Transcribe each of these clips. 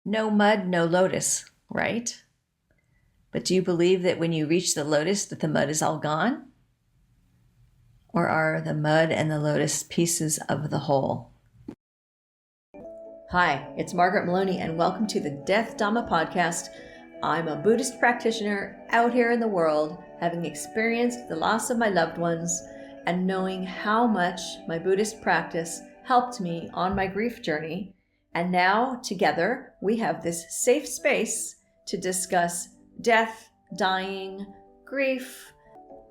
No mud, no lotus, right? But do you believe that when you reach the lotus that the mud is all gone? Or are the mud and the lotus pieces of the whole? Hi, it's Margaret Maloney, and welcome to the Death Dhamma podcast. I'm a Buddhist practitioner out here in the world, having experienced the loss of my loved ones and knowing how much my Buddhist practice helped me on my grief journey. And now, together, we have this safe space to discuss death, dying, grief,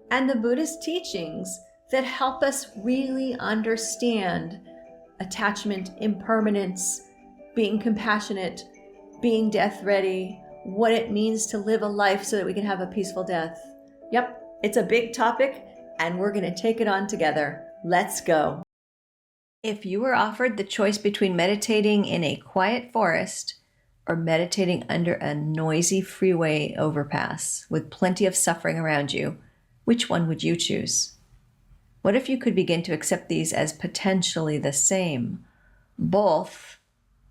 and the Buddhist teachings that help us really understand attachment, impermanence, being compassionate, being death ready, what it means to live a life so that we can have a peaceful death. Yep, it's a big topic, and we're going to take it on together. Let's go. If you were offered the choice between meditating in a quiet forest or meditating under a noisy freeway overpass with plenty of suffering around you, which one would you choose? What if you could begin to accept these as potentially the same, both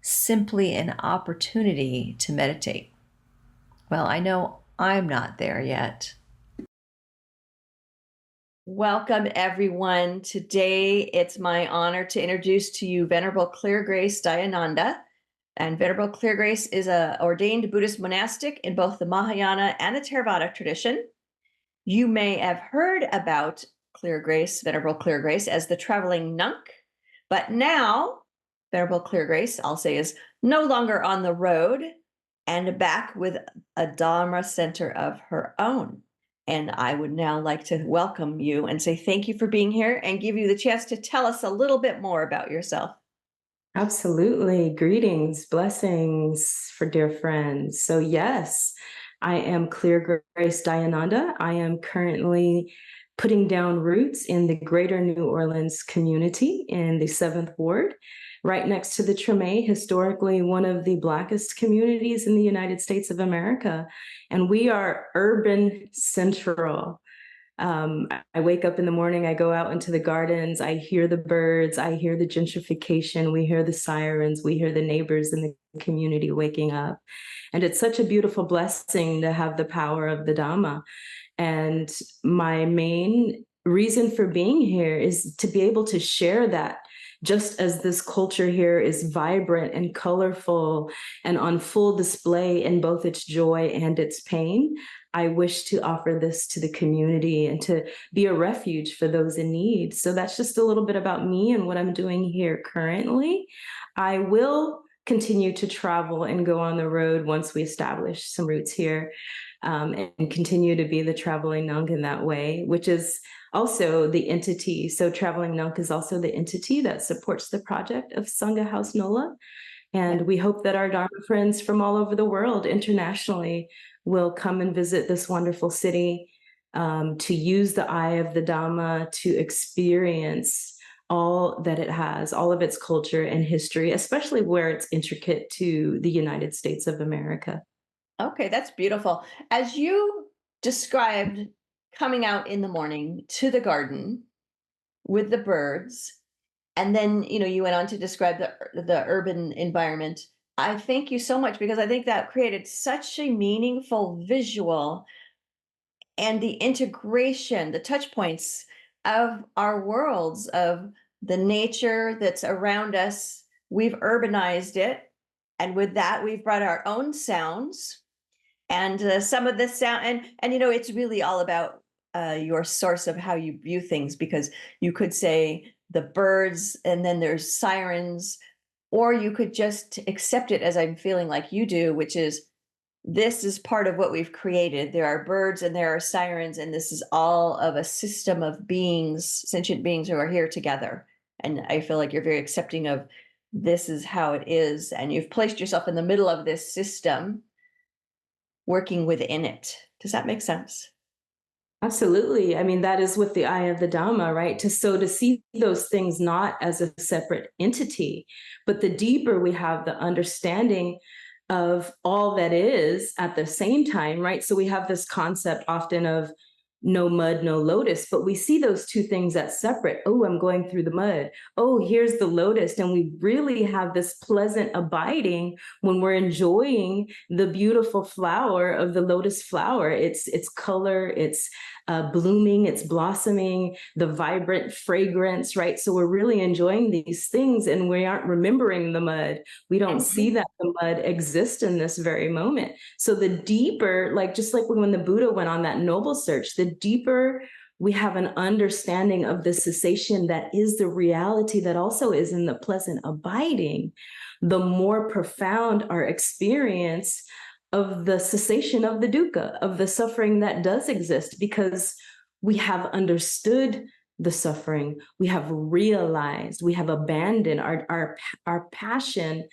simply an opportunity to meditate? Well, I know I'm not there yet. Welcome, everyone. Today, it's my honor to introduce to you Venerable Grace Dayananda. And Venerable Grace is an ordained Buddhist monastic in both the Mahayana and the Theravada tradition. You may have heard about Venerable Grace, as the traveling Nunk, but now Venerable Grace, I'll say, is no longer on the road and back with a Dharma center of her own. And I would now like to welcome you and say thank you for being here and give you the chance to tell us a little bit more about yourself. Absolutely. Greetings, blessings for dear friends. So yes, I am Grace Dayananda. I am currently putting down roots in the greater New Orleans community in the 7th Ward, right next to the Treme, historically one of the Blackest communities in the United States of America. And we are urban central. I wake up in the morning, I go out into the gardens, I hear the birds, I hear the gentrification, we hear the sirens, we hear the neighbors in the community waking up. And it's such a beautiful blessing to have the power of the Dhamma. And my main reason for being here is to be able to share that. Just as this culture here is vibrant and colorful and on full display in both its joy and its pain, I wish to offer this to the community and to be a refuge for those in need. So that's just a little bit about me and what I'm doing here currently. I will continue to travel and go on the road once we establish some roots here, and continue to be the traveling Nunk in that way, which is also the entity. So Traveling Nunk is also the entity that supports the project of Sangha House Nola. And we hope that our Dharma friends from all over the world internationally will come and visit this wonderful city, to use the eye of the Dhamma to experience all that it has, all of its culture and history, especially where it's intricate to the United States of America. Okay, that's beautiful. As you described coming out in the morning to the garden with the birds, and then you went on to describe the urban environment. I thank you so much, because I think that created such a meaningful visual, and the integration, the touch points of our worlds, of the nature that's around us. We've urbanized it, and with that we've brought our own sounds, and some of the sound, and it's really all about your source of how you view things, because you could say the birds and then there's sirens, or you could just accept it as I'm feeling like you do, which is this is part of what we've created. There are birds and there are sirens, and this is all of a system of beings, sentient beings who are here together. And I feel like you're very accepting of this is how it is, and you've placed yourself in the middle of this system, working within it. Does that make sense? Absolutely. I mean, that is with the eye of the Dhamma, right? To see those things not as a separate entity, but the deeper we have the understanding of all that is at the same time, right? So we have this concept often of no mud, no lotus, but we see those two things as separate. Oh, I'm going through the mud. Oh, here's the lotus. And we really have this pleasant abiding when we're enjoying the beautiful flower of the lotus flower. It's color, it's blooming, it's blossoming, the vibrant fragrance, right? So we're really enjoying these things, and we aren't remembering the mud. We don't see that the mud exists in this very moment. So the deeper, like just like when the Buddha went on that noble search, the deeper we have an understanding of the cessation that is the reality that also is in the pleasant abiding, the more profound our experience of the cessation of the dukkha, of the suffering that does exist, because we have understood the suffering, we have realized, we have abandoned our passion,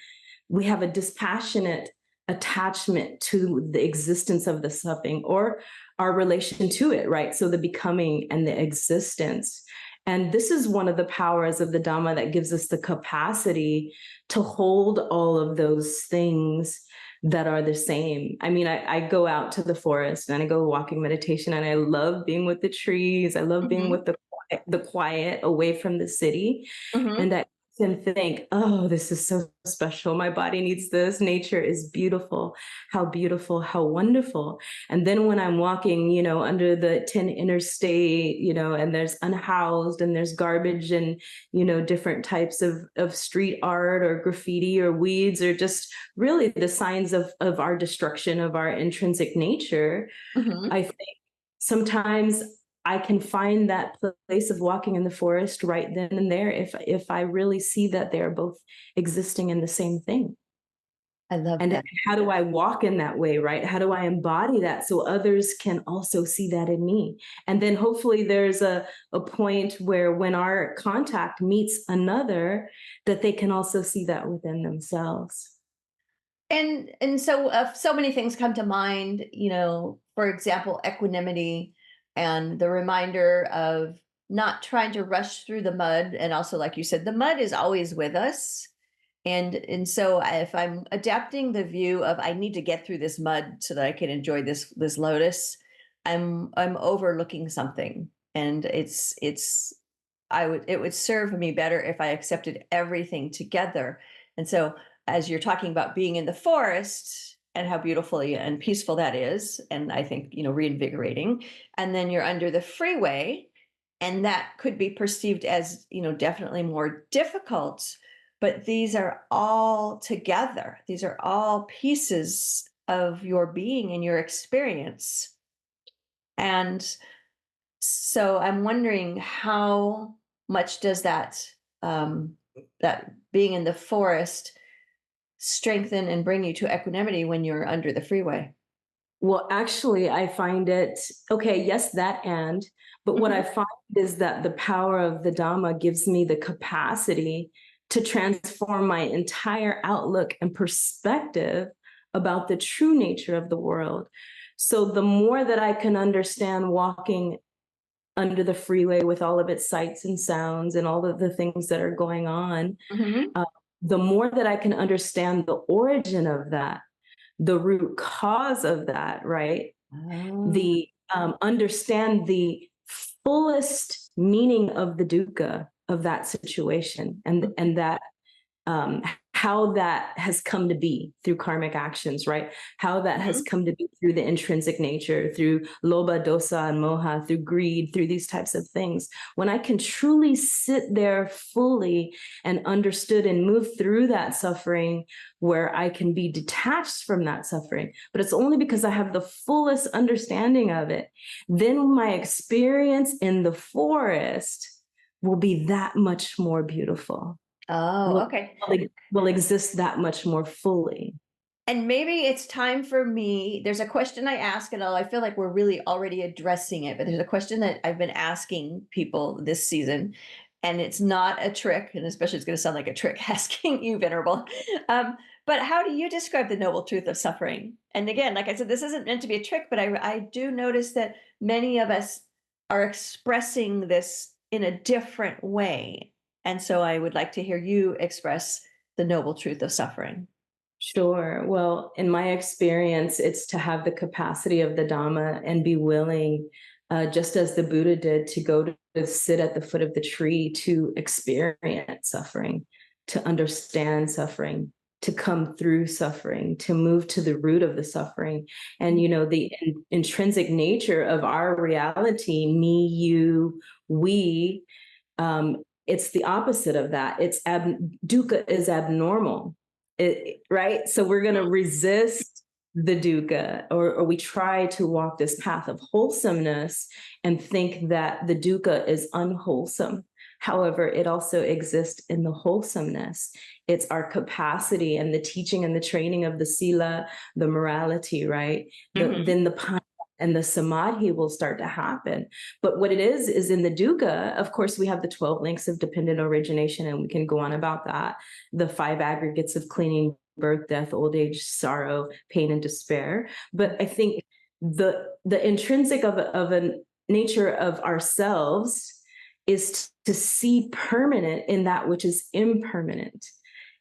we have a dispassionate attachment to the existence of the suffering or our relation to it, right? So the becoming and the existence. And this is one of the powers of the Dhamma that gives us the capacity to hold all of those things that are the same. I mean, I go out to the forest and I go walking meditation, and I love being with the trees. I love being with the quiet away from the city. And I and think, oh, this is so special. My body needs this. Nature is beautiful, how wonderful. And then when I'm walking, under the 10 interstate, and there's unhoused and there's garbage and, different types of street art or graffiti or weeds, or just really the signs of our destruction of our intrinsic nature, I think sometimes I can find that place of walking in the forest right then and there if I really see that they're both existing in the same thing. I love and that. How do I walk in that way, right? How do I embody that so others can also see that in me? And then hopefully there's a point where when our contact meets another, that they can also see that within themselves. And so many things come to mind, for example, equanimity and the reminder of not trying to rush through the mud. And also, like you said, the mud is always with us. And so if I'm adapting the view of I need to get through this mud so that I can enjoy this lotus, I'm overlooking something. And it would serve me better if I accepted everything together. And so as you're talking about being in the forest and how beautiful and peaceful that is, and I think, reinvigorating, and then you're under the freeway, and that could be perceived as, definitely more difficult, but these are all together. These are all pieces of your being and your experience. And so I'm wondering, how much does that being in the forest strengthen and bring you to equanimity when you're under the freeway? Well, actually, I find it, okay, yes, but what I find is that the power of the Dhamma gives me the capacity to transform my entire outlook and perspective about the true nature of the world. So the more that I can understand walking under the freeway with all of its sights and sounds and all of the things that are going on, the more that I can understand the origin of that, the root cause of that, right? The understand the fullest meaning of the dukkha of that situation, and that how that has come to be through karmic actions, right? How that has come to be through the intrinsic nature, through lobha, dosa, and moha, through greed, through these types of things. When I can truly sit there fully and understood and move through that suffering, where I can be detached from that suffering, but it's only because I have the fullest understanding of it, then my experience in the forest will be that much more beautiful. Oh, okay. Will exist that much more fully. And maybe it's time for me. There's a question I ask, and I feel like we're really already addressing it, but there's a question that I've been asking people this season, and it's not a trick, and especially it's going to sound like a trick asking you, Venerable. But how do you describe the noble truth of suffering? And again, like I said, this isn't meant to be a trick, but I do notice that many of us are expressing this in a different way. And so I would like to hear you express the noble truth of suffering. Sure. Well, in my experience, it's to have the capacity of the Dhamma and be willing just as the Buddha did, to go to sit at the foot of the tree, to experience suffering, to understand suffering, to come through suffering, to move to the root of the suffering. And, the intrinsic nature of our reality, me, you, we, it's the opposite of that. Dukkha is abnormal, right? So we're going to resist the dukkha, or we try to walk this path of wholesomeness and think that the dukkha is unwholesome. However, it also exists in the wholesomeness. It's our capacity and the teaching and the training of the sila, the morality, right? Then the and the samadhi will start to happen. But what it is in the dukkha, of course, we have the 12 links of dependent origination, and we can go on about that. The 5 aggregates of clinging, birth, death, old age, sorrow, pain, and despair. But I think the intrinsic of a nature of ourselves is to see permanent in that which is impermanent.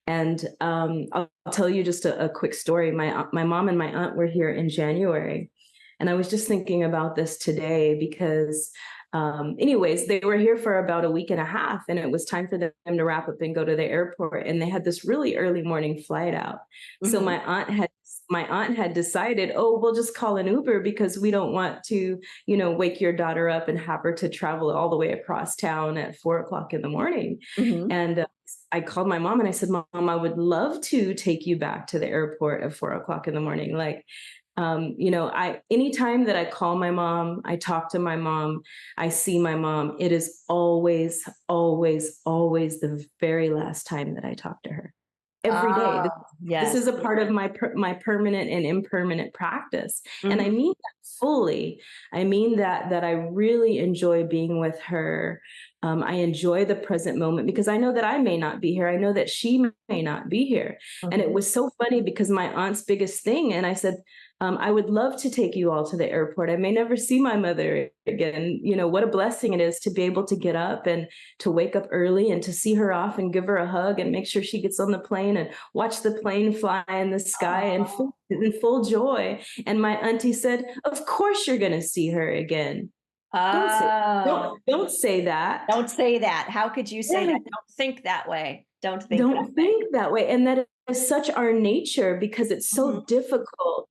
And I'll tell you just a quick story. My mom and my aunt were here in January, and I was just thinking about this today because anyways, they were here for about a week and a half, and it was time for them to wrap up and go to the airport. And they had this really early morning flight out. So my aunt had decided, oh, we'll just call an Uber because we don't want to, wake your daughter up and have her to travel all the way across town at 4:00 in the morning. And I called my mom and I said, Mom, I would love to take you back to the airport at 4:00 in the morning. Like, anytime that I call my mom, I talk to my mom, I see my mom, it is always, always, always the very last time that I talk to her. Every day. This is a part of my permanent and impermanent practice. And I mean that fully. I mean that I really enjoy being with her. I enjoy the present moment because I know that I may not be here. I know that she may not be here. And it was so funny because my aunt's biggest thing, and I said, I would love to take you all to the airport. I may never see my mother again. What a blessing it is to be able to get up and to wake up early and to see her off and give her a hug and make sure she gets on the plane and watch the plane fly in the sky in full joy. And my auntie said, of course you're going to see her again. Don't say that. Don't say that. How could you say that? Don't think that way. Don't think that way. And that is such our nature because it's so difficult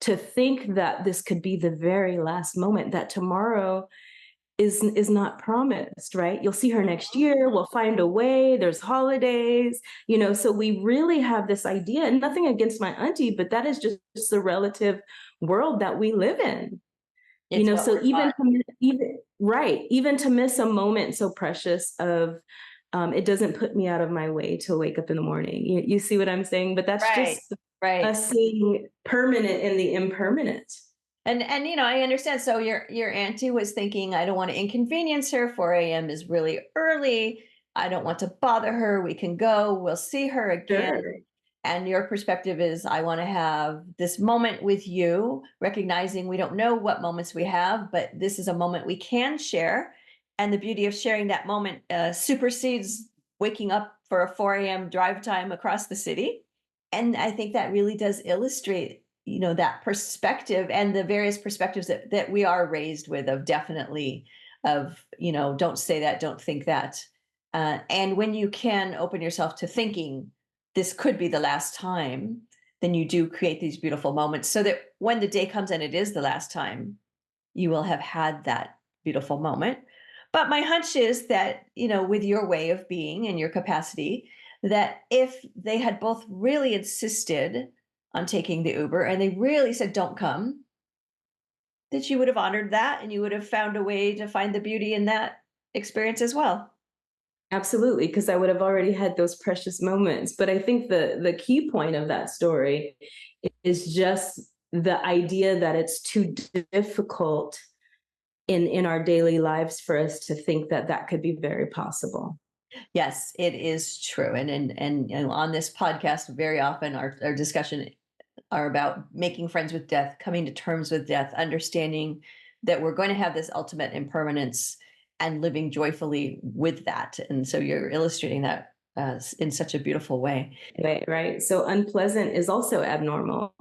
to think that this could be the very last moment, that tomorrow is not promised, right? You'll see her next year. We'll find a way. There's holidays, so we really have this idea, and nothing against my auntie, but that is just the relative world that we live in. So even to miss a moment so precious of, it doesn't put me out of my way to wake up in the morning. You see what I'm saying? But that's just us seeing permanent in the impermanent. And I understand. So your auntie was thinking, I don't want to inconvenience her. 4 a.m. is really early. I don't want to bother her. We can go. We'll see her again. Sure. And your perspective is, I want to have this moment with you, recognizing we don't know what moments we have, but this is a moment we can share. And the beauty of sharing that moment supersedes waking up for a 4 a.m. drive time across the city. And I think that really does illustrate, that perspective and the various perspectives that we are raised with, of definitely of, don't say that, don't think that. And when you can open yourself to thinking this could be the last time, then you do create these beautiful moments so that when the day comes and it is the last time, you will have had that beautiful moment. But my hunch is that, with your way of being and your capacity, that if they had both really insisted on taking the Uber and they really said, don't come, that you would have honored that and you would have found a way to find the beauty in that experience as well. Absolutely, because I would have already had those precious moments. But I think the key point of that story is just the idea that it's too difficult in our daily lives for us to think that could be very possible. Yes, it is true. And on this podcast, very often our discussion are about making friends with death, coming to terms with death, understanding that we're going to have this ultimate impermanence and living joyfully with that. And so you're illustrating that in such a beautiful way. Right. So unpleasant is also abnormal.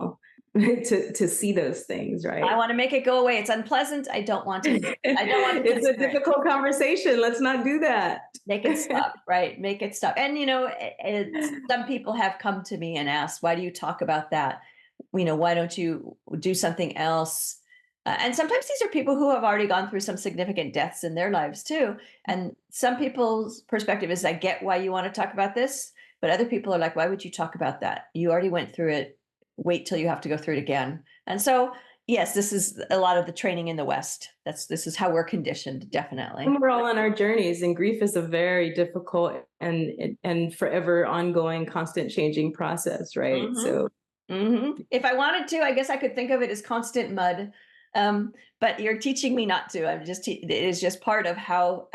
to see those things, right? I want to make it go away. It's unpleasant. I don't want to. I don't want to. It's a difficult conversation. Let's not do that. Make it stop, right? Make it stop. And some people have come to me and asked, "Why do you talk about that? Why don't you do something else?" And sometimes these are people who have already gone through some significant deaths in their lives too. And some people's perspective is, I get why you want to talk about this, but other people are like, why would you talk about that? You already went through it. Wait till you have to go through it again. And so, yes, this is a lot of the training in the West. This is how we're conditioned, definitely. And we're all on our journeys, and grief is a very difficult and forever ongoing, constant changing process, right? Mm-hmm. So, if I wanted to, I guess I could think of it as constant mud. But you're teaching me not to. It is just part of how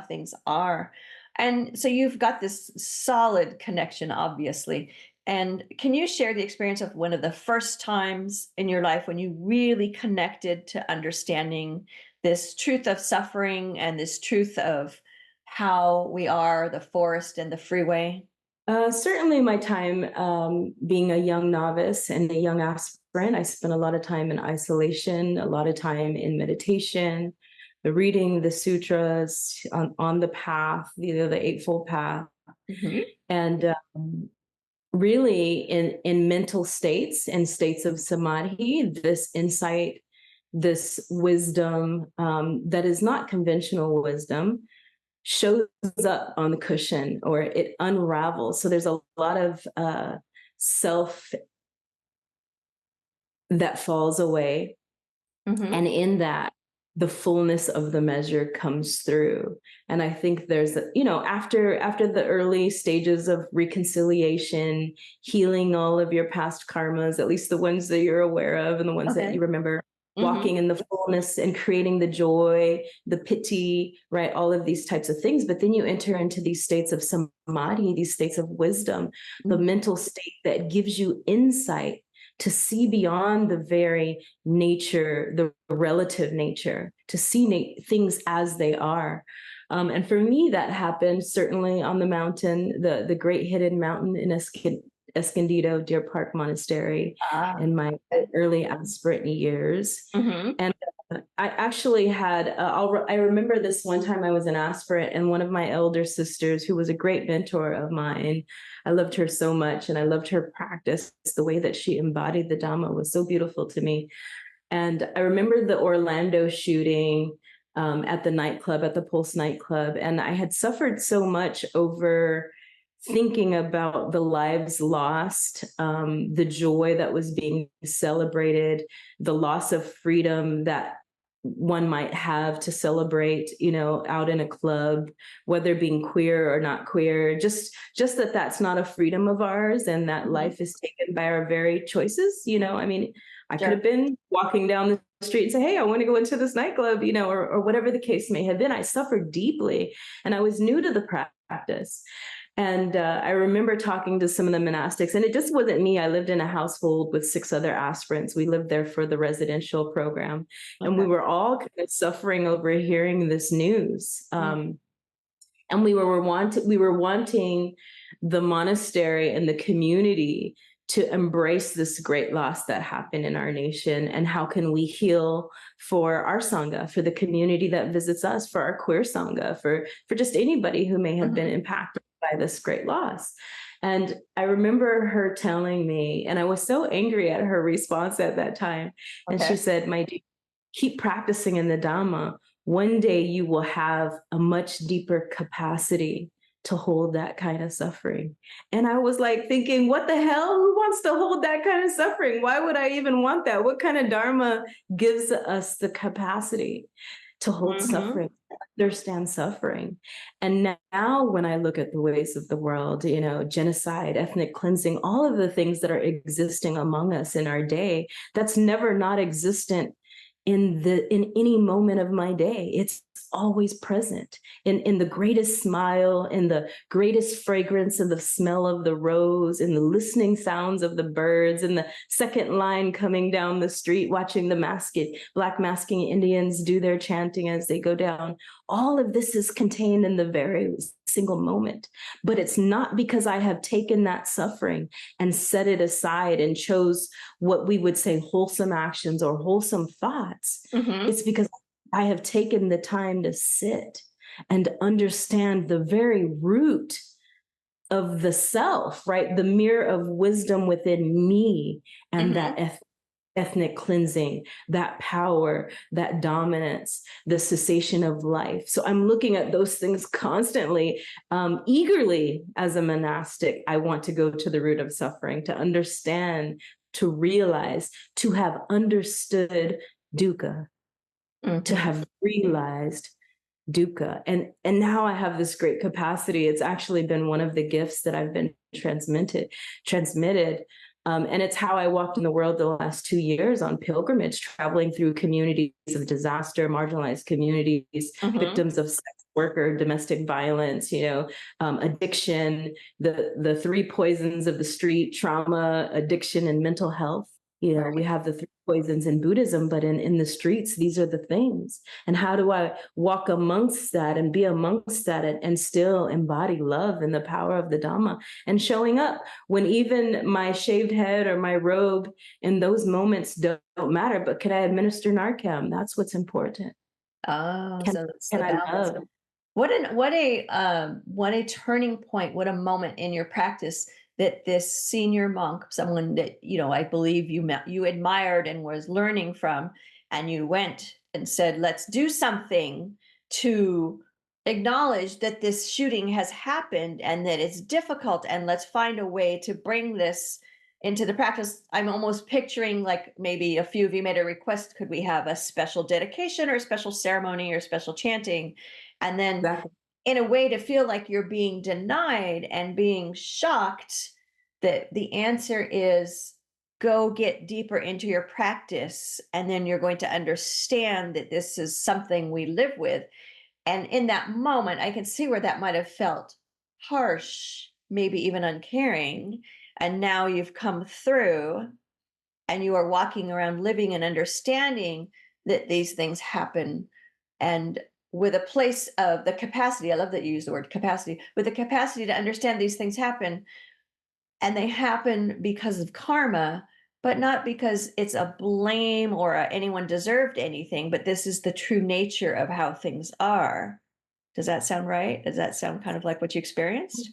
things are. And so you've got this solid connection, obviously. And can you share the experience of one of the first times in your life when you really connected to understanding this truth of suffering and this truth of how we are the forest and the freeway? Certainly my time being a young novice and a young aspirant, I spent a lot of time in isolation, a lot of time in meditation, the reading the sutras on the path, the Eightfold Path. Mm-hmm. And really in mental states and states of samadhi, this insight, this wisdom that is not conventional wisdom shows up on the cushion, or it unravels. So there's a lot of self that falls away. Mm-hmm. And in that, the fullness of the measure comes through. And I think there's, after the early stages of reconciliation, healing all of your past karmas, at least the ones that you're aware of and the ones that you remember, walking in the fullness and creating the joy, the piti, right? All of these types of things. But then you enter into these states of samadhi, these states of wisdom, the mental state that gives you insight to see beyond the very nature, the relative nature, to see things as they are. And for me, that happened certainly on the mountain, the great hidden mountain in Escondido Deer Park Monastery in my early aspirant years. And I actually had, I remember this one time I was an aspirant, and one of my elder sisters, who was a great mentor of mine, I loved her so much, and I loved her practice. The way that she embodied the Dhamma was so beautiful to me. And I remember the Orlando shooting at the nightclub, at the Pulse nightclub, and I had suffered so much over thinking about the lives lost, the joy that was being celebrated, the loss of freedom that one might have to celebrate, out in a club, whether being queer or not queer, just that that's not a freedom of ours, and that life is taken by our very choices. I could have been walking down the street and say, hey, I want to go into this nightclub, or whatever the case may have been. I suffered deeply, and I was new to the practice. And I remember talking to some of the monastics, and it just wasn't me. I lived in a household with 6 other aspirants. We lived there for the residential program, and we were all kind of suffering over hearing this news. And we were wanting the monastery and the community to embrace this great loss that happened in our nation, and how can we heal for our sangha, for the community that visits us, for our queer sangha, for just anybody who may have been impacted by this great loss. And I remember her telling me, and I was so angry at her response at that time. And she said, my dear, keep practicing in the Dhamma. One day you will have a much deeper capacity to hold that kind of suffering. And I was like thinking, what the hell? Who wants to hold that kind of suffering? Why would I even want that? What kind of Dharma gives us the capacity to hold suffering, understand suffering? And now when I look at the ways of the world, genocide, ethnic cleansing, all of the things that are existing among us in our day, that's never not existent in any moment of my day. It's always present in the greatest smile, in the greatest fragrance of the smell of the rose, in the listening sounds of the birds, in the second line coming down the street, watching the Black masking Indians do their chanting as they go down. All of this is contained in the very single moment. But it's not because I have taken that suffering and set it aside and chose what we would say wholesome actions or wholesome thoughts. Mm-hmm. It's because I have taken the time to sit and understand the very root of the self, right? The mirror of wisdom within me, and that ethnic cleansing, that power, that dominance, the cessation of life. So I'm looking at those things constantly, eagerly as a monastic. I want to go to the root of suffering, to understand, to realize, to have understood dukkha, to have realized dukkha. And now I have this great capacity. It's actually been one of the gifts that I've been transmitted. And it's how I walked in the world the last 2 years on pilgrimage, traveling through communities of disaster, marginalized communities, victims of sex work or domestic violence, addiction, the three poisons of the street: trauma, addiction, and mental health. We have the three poisons in Buddhism, but in the streets, these are the things. And how do I walk amongst that and be amongst that and still embody love and the power of the Dhamma, and showing up when even my shaved head or my robe in those moments don't matter, but can I administer Narcan? That's what's important. Oh, so that's the Can I balance. love? What a turning point, what a moment in your practice that this senior monk, someone that, I believe you admired and was learning from, and you went and said, let's do something to acknowledge that this shooting has happened and that it's difficult, and let's find a way to bring this into the practice. I'm almost picturing, like, maybe a few of you made a request, could we have a special dedication or a special ceremony or special chanting? And then Exactly. in a way to feel like you're being denied and being shocked, that the answer is go get deeper into your practice, and then you're going to understand that this is something we live with. And in that moment, I can see where that might have felt harsh, maybe even uncaring. And now you've come through and you are walking around living and understanding that these things happen, and with a place of the capacity. I love that you use the word capacity, with the capacity to understand these things happen, and they happen because of karma, but not because it's a blame or anyone deserved anything, but this is the true nature of how things are. Does that sound right? Does that sound kind of like what you experienced?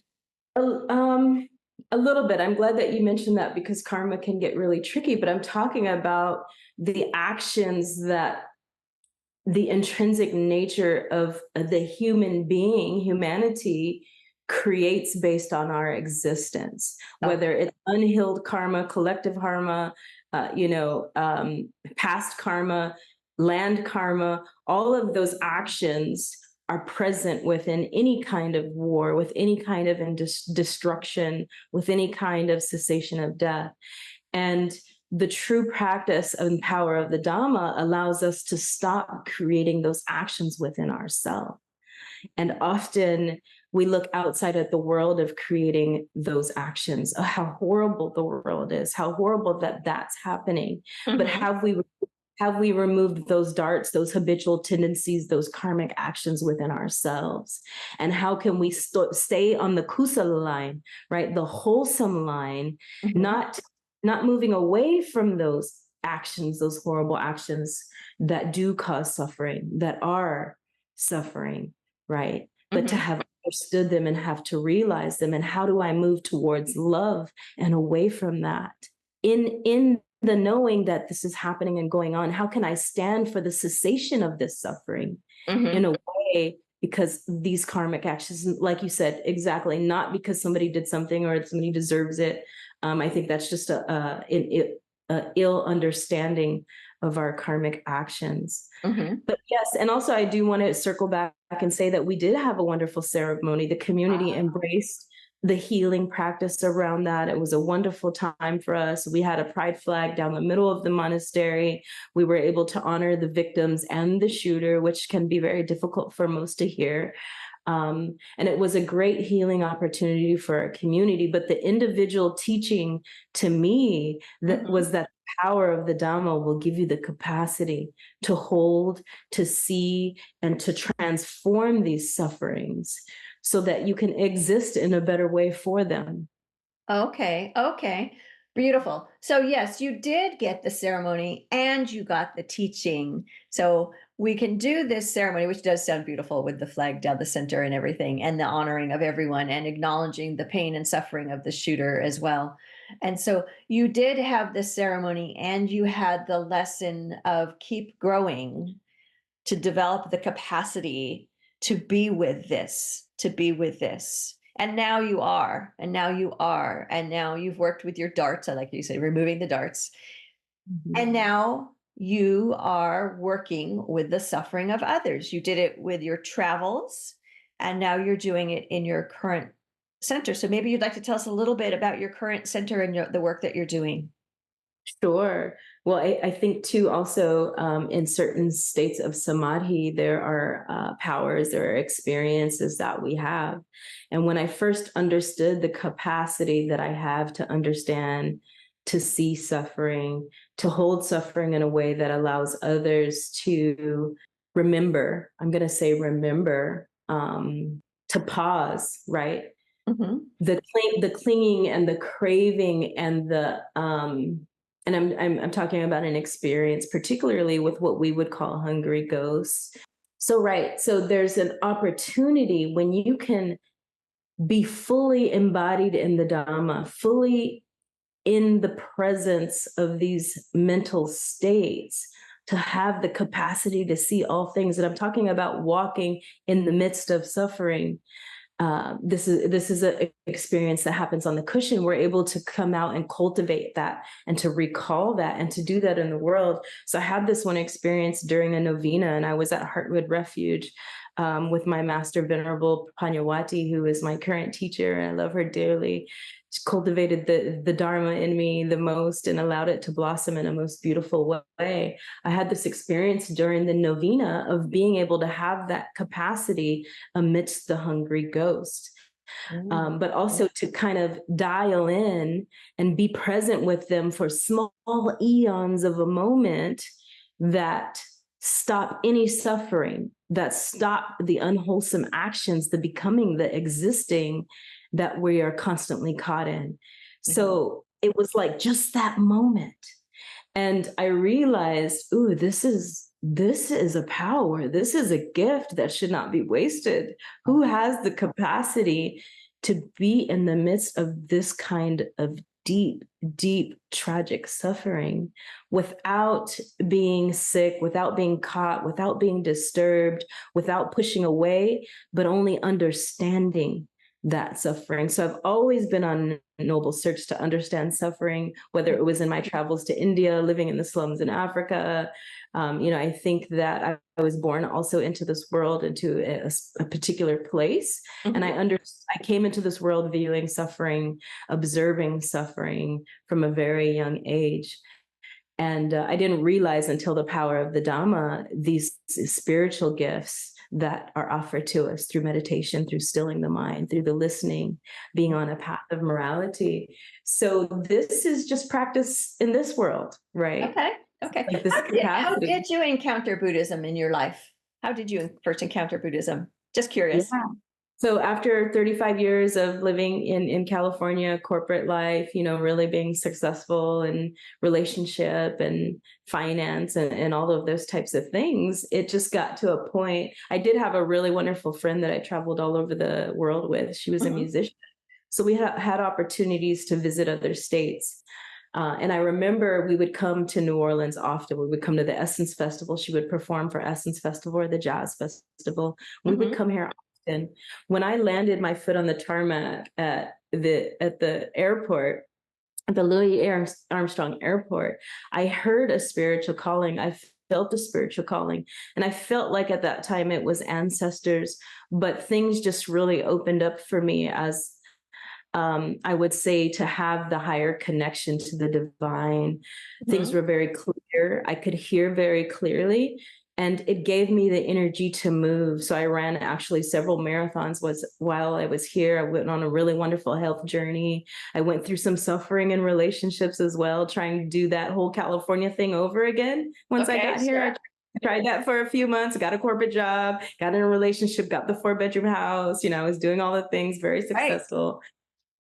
A little bit. I'm glad that you mentioned that, because karma can get really tricky, but I'm talking about the actions that the intrinsic nature of the human being, humanity, creates based on our existence, whether it's unhealed karma, collective karma, past karma, land karma. All of those actions are present within any kind of war, with any kind of destruction, with any kind of cessation of death. And the true practice and power of the Dhamma allows us to stop creating those actions within ourselves. And often we look outside at the world of creating those actions. Oh, how horrible the world is, how horrible that that's happening. But have we removed those darts, those habitual tendencies, those karmic actions within ourselves? And how can we stay on the kusala line, right? The wholesome line, not moving away from those actions, those horrible actions that do cause suffering, that are suffering, right? But to have understood them and have to realize them. And how do I move towards love and away from that? In the knowing that this is happening and going on, how can I stand for the cessation of this suffering in a way? Because these karmic actions, like you said, exactly, not because somebody did something or somebody deserves it. I think that's just an ill understanding of our karmic actions. But yes, and also I do want to circle back and say that we did have a wonderful ceremony. The community embraced the healing practice around that. It was a wonderful time for us. We had a pride flag down the middle of the monastery. We were able to honor the victims and the shooter, which can be very difficult for most to hear. And it was a great healing opportunity for our community. But the individual teaching to me was that the power of the Dhamma will give you the capacity to hold, to see, and to transform these sufferings so that you can exist in a better way for them. Okay. Okay. Beautiful. So yes, you did get the ceremony and you got the teaching. So we can do this ceremony, which does sound beautiful with the flag down the center and everything, and the honoring of everyone and acknowledging the pain and suffering of the shooter as well. And so you did have the ceremony and you had the lesson of keep growing to develop the capacity to be with this, to be with this. And now you are, and now you are, and now you've worked with your darts. I like you say, removing the darts. Mm-hmm. And now you are working with the suffering of others. You did it with your travels, and now you're doing it in your current center. So maybe you'd like to tell us a little bit about your current center and the work that you're doing. Sure. Well, I think too, also in certain states of samadhi, there are powers, there are experiences that we have. And when I first understood the capacity that I have to understand, to see suffering, to hold suffering in a way that allows others to remember, I'm going to say remember, to pause, right? Mm-hmm. The clinging and the craving and the and I'm talking about an experience, particularly with what we would call hungry ghosts. So right, so there's an opportunity when you can be fully embodied in the Dhamma, fully in the presence of these mental states, to have the capacity to see all things. And I'm talking about walking in the midst of suffering. This is an experience that happens on the cushion. We're able to come out and cultivate that and to recall that and to do that in the world. So I had this one experience during a novena, and I was at Heartwood Refuge with my master, Venerable Panyawati, who is my current teacher, and I love her dearly. She cultivated the Dharma in me the most and allowed it to blossom in a most beautiful way. I had this experience during the novena of being able to have that capacity amidst the hungry ghost. But also to kind of dial in and be present with them for small eons of a moment that stop any suffering, that stop the unwholesome actions, the becoming, the existing that we are constantly caught in. Mm-hmm. So it was like just that moment. And I realized, ooh, this is a power. This is a gift that should not be wasted. Who has the capacity to be in the midst of this kind of deep, deep, tragic suffering without being sick, without being caught, without being disturbed, without pushing away, but only understanding that suffering. So I've always been on a noble search to understand suffering, whether it was in my travels to India, living in the slums in Africa. I think that I was born also into this world, into a particular place. Mm-hmm. And I came into this world viewing suffering, observing suffering from a very young age. And I didn't realize until the power of the Dhamma, these spiritual gifts that are offered to us through meditation, through stilling the mind, through the listening, being on a path of morality. So this is just practice in this world, right? Okay. Like how did you encounter Buddhism in your life? How did you first encounter Buddhism? Just curious. Yeah. So after 35 years of living in California, corporate life, really being successful in relationship and finance and all of those types of things, it just got to a point. I did have a really wonderful friend that I traveled all over the world with. She was a musician. So we had opportunities to visit other states. And I remember we would come to New Orleans often. We would come to the Essence Festival. She would perform for Essence Festival or the Jazz Festival. We would come here. And when I landed my foot on the tarmac at the airport, at the Louis Armstrong Airport, I heard a spiritual calling. I felt a spiritual calling. And I felt like at that time it was ancestors, but things just really opened up for me as I would say to have the higher connection to the divine. Mm-hmm. Things were very clear. I could hear very clearly. And it gave me the energy to move. So I ran actually several marathons while I was here. I went on a really wonderful health journey. I went through some suffering in relationships as well, trying to do that whole California thing over again. Once I got here, Tried that for a few months, got a corporate job, got in a relationship, got the 4-bedroom house, I was doing all the things, very Right. successful.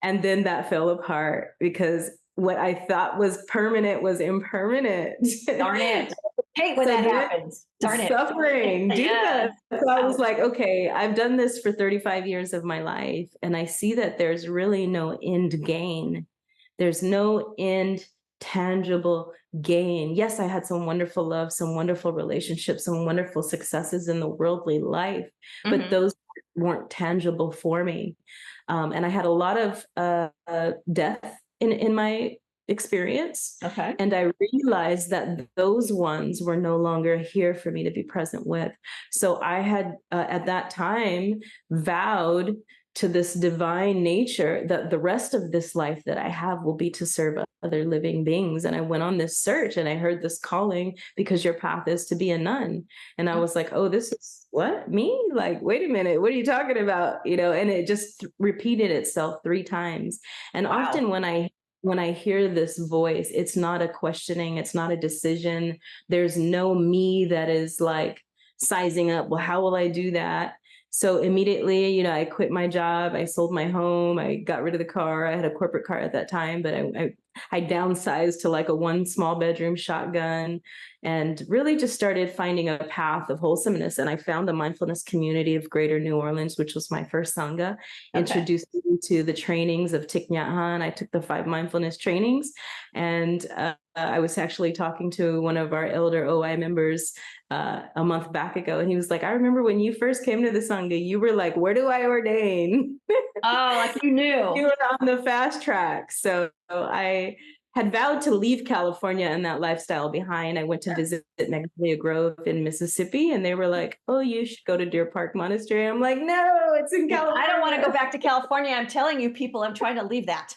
And then that fell apart because what I thought was permanent was impermanent. Darn it. Hate when So that then happens. Darn it. suffering, do Yeah. that. So I was like, okay, I've done this for 35 years of my life, and I see that there's really no end gain. There's no end tangible gain. Yes, I had some wonderful love, some wonderful relationships, some wonderful successes in the worldly life, but those weren't tangible for me. And I had a lot of death in my experience. Okay. And I realized that those ones were no longer here for me to be present with. So I had, at that time, vowed to this divine nature that the rest of this life that I have will be to serve other living beings. And I went on this search and I heard this calling, because your path is to be a nun. And I was like, oh, this is what, me? Like, wait a minute, what are you talking about? And it just repeated itself 3 times. And often when I hear this voice, it's not a questioning, it's not a decision. There's no me that is like sizing up, well, how will I do that? So immediately, I quit my job. I sold my home. I got rid of the car. I had a corporate car at that time, but I downsized to like a 1 small bedroom shotgun, and really just started finding a path of wholesomeness. And I found the mindfulness community of Greater New Orleans, which was my first Sangha, introduced me to the trainings of Thich Nhat Hanh. I took the 5 mindfulness trainings, and I was actually talking to one of our elder OI members a month back ago, and he was like, I remember when you first came to the Sangha, you were like, where do I ordain? Oh, like you knew. You were on the fast track. So I had vowed to leave California and that lifestyle behind. I went to visit Magnolia Grove in Mississippi, and they were like, oh, you should go to Deer Park Monastery. I'm like, no, it's in California. I don't want to go back to California. I'm telling you, people, I'm trying to leave that.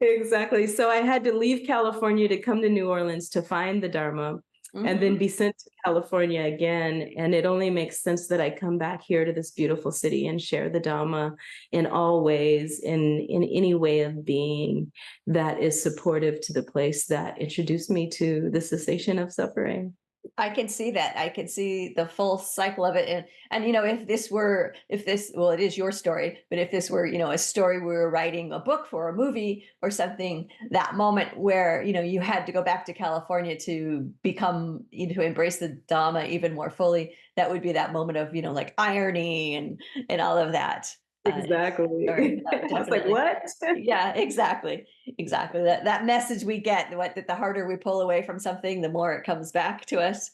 Exactly. So I had to leave California to come to New Orleans to find the Dharma, and then be sent to California again. And it only makes sense that I come back here to this beautiful city and share the Dhamma in all ways, in any way of being that is supportive to the place that introduced me to the cessation of suffering. I can see that. I can see the full cycle of it. And if this, well, it is your story, but if this were, a story we were writing a book for, a movie or something, that moment where, you had to go back to California to become, to embrace the Dhamma even more fully, that would be that moment of, like irony and all of that. Exactly. I was like, what? Yeah, exactly. That message we get, that the harder we pull away from something, the more it comes back to us.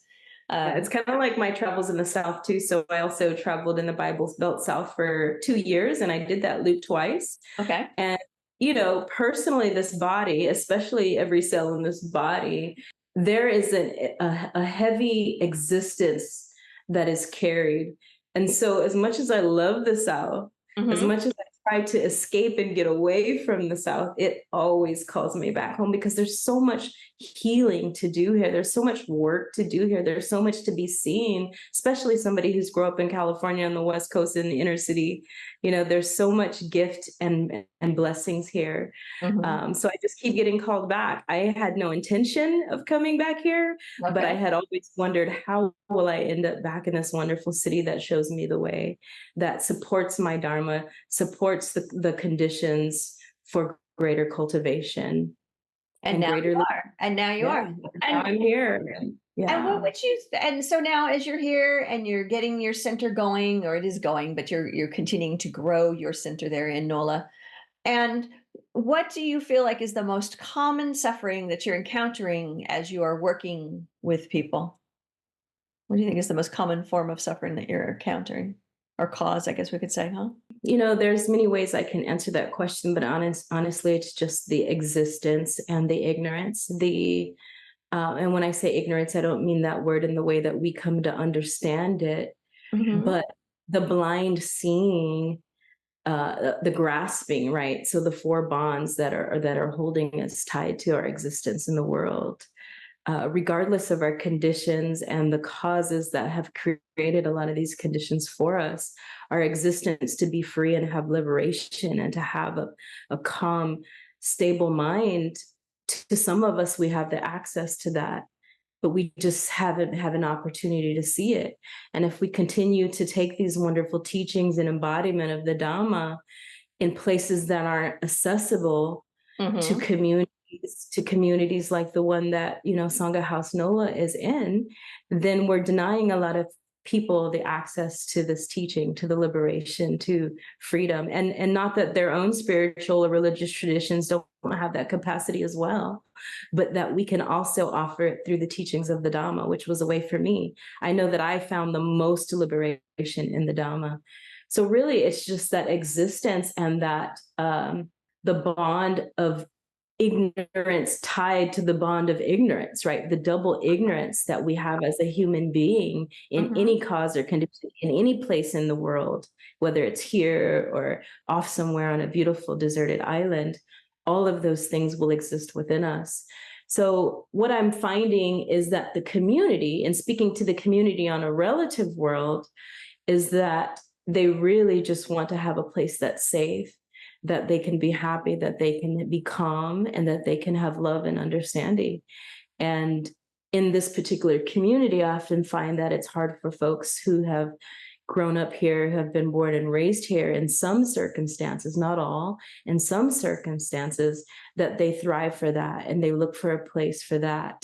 Yeah, it's kind of like my travels in the South too. So I also traveled in the Bible Belt South for 2 years, and I did that loop twice. Okay. And, personally, this body, especially every cell in this body, there is a heavy existence that is carried. And so as much as I love the South, as much as I try to escape and get away from the South, it always calls me back home, because there's so much healing to do here. There's so much work to do here. There's so much to be seen, especially somebody who's grew up in California on the West Coast in the inner city. There's so much gift and blessings here. So I just keep getting called back. I had no intention of coming back here, but I had always wondered, how will I end up back in this wonderful city that shows me the way, that supports my Dharma, supports the conditions for greater cultivation. And now you are. And now you are. And I'm here. Yeah. And what would you? And so now, as you're here and you're getting your center going, or it is going, but you're continuing to grow your center there in NOLA. And what do you feel like is the most common suffering that you're encountering as you are working with people? What do you think is the most common form of suffering that you're encountering, or cause, I guess we could say, huh? There's many ways I can answer that question, but honestly, it's just the existence and the ignorance. And when I say ignorance, I don't mean that word in the way that we come to understand it, but the blind seeing, the grasping, right? So the 4 bonds that are holding us tied to our existence in the world. Regardless of our conditions and the causes that have created a lot of these conditions for us, our existence to be free and have liberation and to have a calm, stable mind. To some of us, we have the access to that. but we just haven't had an opportunity to see it. And if we continue to take these wonderful teachings and embodiment of the Dhamma in places that aren't accessible to communities like the one that, Sangha House Nola is in, then we're denying a lot of people the access to this teaching, to the liberation, to freedom. And not that their own spiritual or religious traditions don't have that capacity as well, but that we can also offer it through the teachings of the Dhamma, which was a way for me. I know that I found the most liberation in the Dhamma. So really, it's just that existence and that the bond of ignorance tied to the bond of ignorance, right? The double ignorance that we have as a human being in any cause or condition, in any place in the world, whether it's here or off somewhere on a beautiful deserted island, all of those things will exist within us. So what I'm finding is that the community, and speaking to the community on a relative world, is that they really just want to have a place that's safe, that they can be happy, that they can be calm, and that they can have love and understanding. And in this particular community, I often find that it's hard for folks who have grown up here, who have been born and raised here in some circumstances, not all, in some circumstances, that they thrive for that and they look for a place for that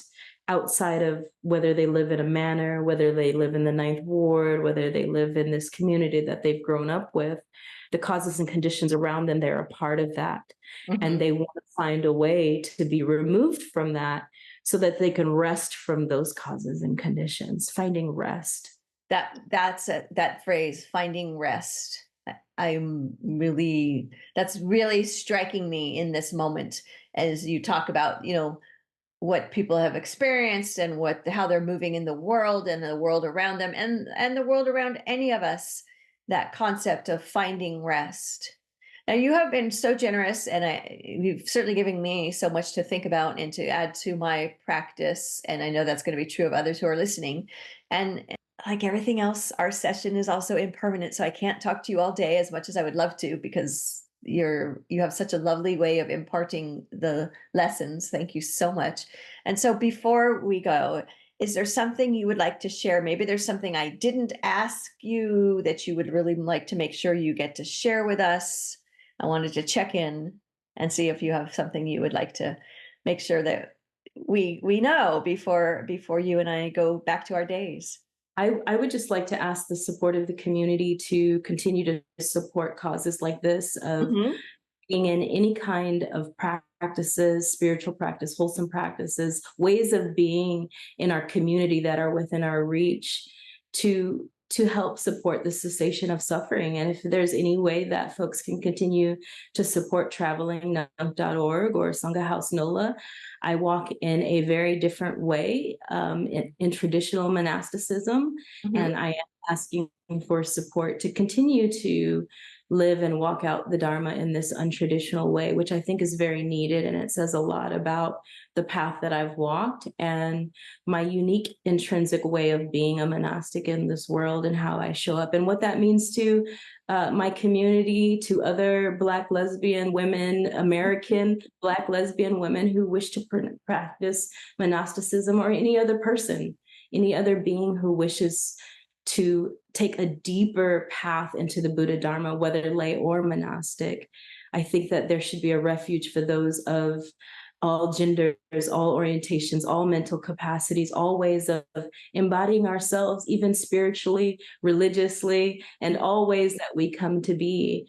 outside of whether they live in a manor, whether they live in the Ninth Ward, whether they live in this community that they've grown up with. The causes and conditions around them, they're a part of that. And they want to find a way to be removed from that so that they can rest from those causes and conditions, finding rest. That's that phrase, finding rest. That's really striking me in this moment as you talk about, what people have experienced and how they're moving in the world and the world around them and the world around any of us, that concept of finding rest. Now, you have been so generous, and you've certainly given me so much to think about and to add to my practice. And I know that's going to be true of others who are listening. And like everything else, our session is also impermanent. So I can't talk to you all day as much as I would love to, because you have such a lovely way of imparting the lessons. Thank you so much. And so before we go, is there something you would like to share? Maybe there's something I didn't ask you that you would really like to make sure you get to share with us. I wanted to check in and see if you have something you would like to make sure that we know before you and I go back to our days. I would just like to ask the support of the community to continue to support causes like this, of being in any kind of practices, spiritual practice, wholesome practices, ways of being in our community that are within our reach, to help support the cessation of suffering. And if there's any way that folks can continue to support traveling, Nunk.org or Sangha House Nola. I walk in a very different way in traditional monasticism, and I am asking for support to continue to live and walk out the Dharma in this untraditional way, which I think is very needed. And it says a lot about the path that I've walked and my unique intrinsic way of being a monastic in this world and how I show up and what that means to my community, to other Black lesbian women, American Black lesbian women who wish to practice monasticism, or any other person, any other being who wishes to take a deeper path into the Buddha Dharma, whether lay or monastic. I think that there should be a refuge for those of all genders, all orientations, all mental capacities, all ways of embodying ourselves, even spiritually, religiously, and all ways that we come to be.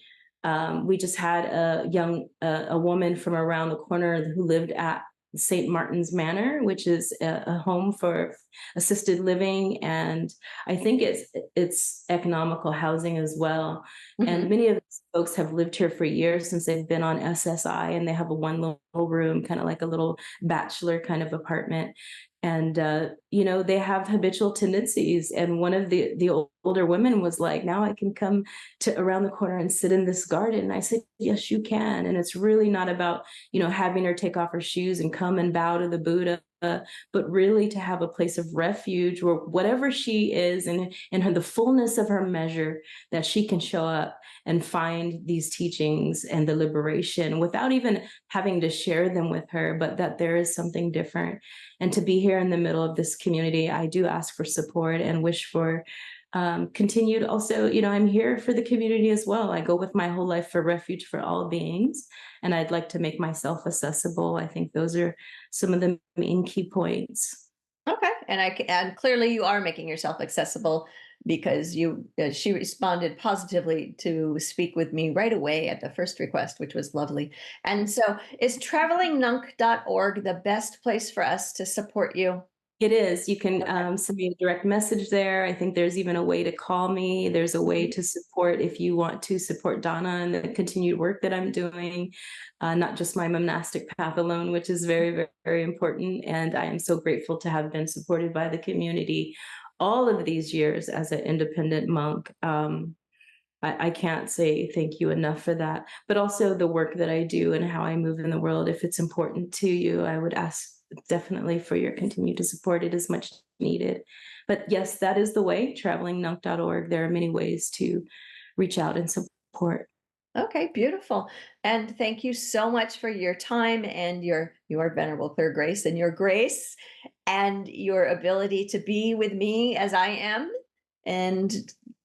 We just had a woman from around the corner who lived at St. Martin's Manor, which is a home for assisted living, and I think it's economical housing as well. And many of these folks have lived here for years, since they've been on SSI, and they have a one little room, kind of like a little bachelor kind of apartment. And they have habitual tendencies. And one of the older women was like, "Now I can come to around the corner and sit in this garden." And I said, "Yes, you can." And it's really not about having her take off her shoes and come and bow to the Buddha, but really to have a place of refuge where whatever she is and in her the fullness of her measure, that she can show up and find these teachings and the liberation without even having to share them with her, but that there is something different. And to be here in the middle of this community, I do ask for support and wish for continued. Also, I'm here for the community as well. I go with my whole life for refuge for all beings, and I'd like to make myself accessible. I think those are some of the main key points. Okay, and clearly you are making yourself accessible, because she responded positively to speak with me right away at the first request, which was lovely. And so, is travelingnunk.org the best place for us to support you? It is. You can send me a direct message there. I think there's even a way to call me. There's a way to support if you want to support Donna and the continued work that I'm doing, not just my monastic path alone, which is very, very, very important. And I am so grateful to have been supported by the community all of these years as an independent monk. I can't say thank you enough for that. But also the work that I do and how I move in the world. If it's important to you, I would ask definitely for your continued support. It is much needed. But yes, that is the way, travelingnunk.org. There are many ways to reach out and support. Okay, beautiful. And thank you so much for your time and your venerable clear grace and your grace and your ability to be with me as I am, and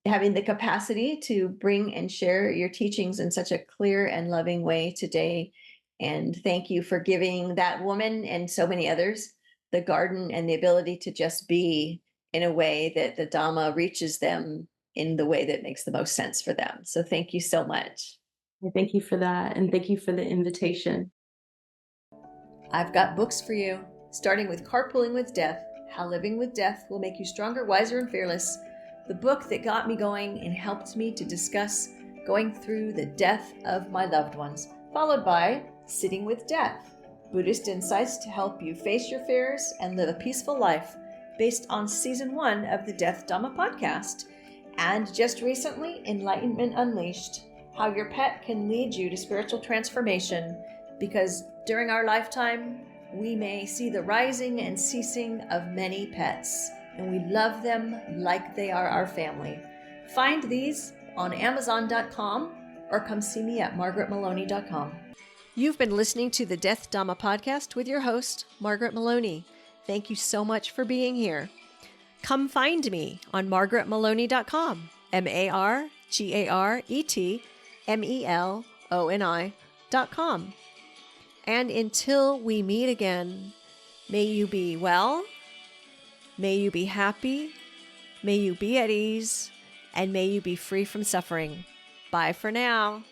having the capacity to bring and share your teachings in such a clear and loving way today. And thank you for giving that woman and so many others the garden and the ability to just be in a way that the Dhamma reaches them in the way that makes the most sense for them. So thank you so much. Thank you for that. And thank you for the invitation. I've got books for you, starting with Carpooling with Death, How Living with Death Will Make You Stronger, Wiser, and Fearless, the book that got me going and helped me to discuss going through the death of my loved ones, followed by Sitting with Death, Buddhist insights to help you face your fears and live a peaceful life, based on Season 1 of the Death Dhamma podcast. And just recently, Enlightenment Unleashed, how your pet can lead you to spiritual transformation, because during our lifetime, we may see the rising and ceasing of many pets, and we love them like they are our family. Find these on Amazon.com or come see me at margaretmaloney.com. You've been listening to the Death Dhamma podcast with your host, Margaret Maloney. Thank you so much for being here. Come find me on margaretmaloney.com, margaretmeloni.com. And until we meet again, may you be well, may you be happy, may you be at ease, and may you be free from suffering. Bye for now.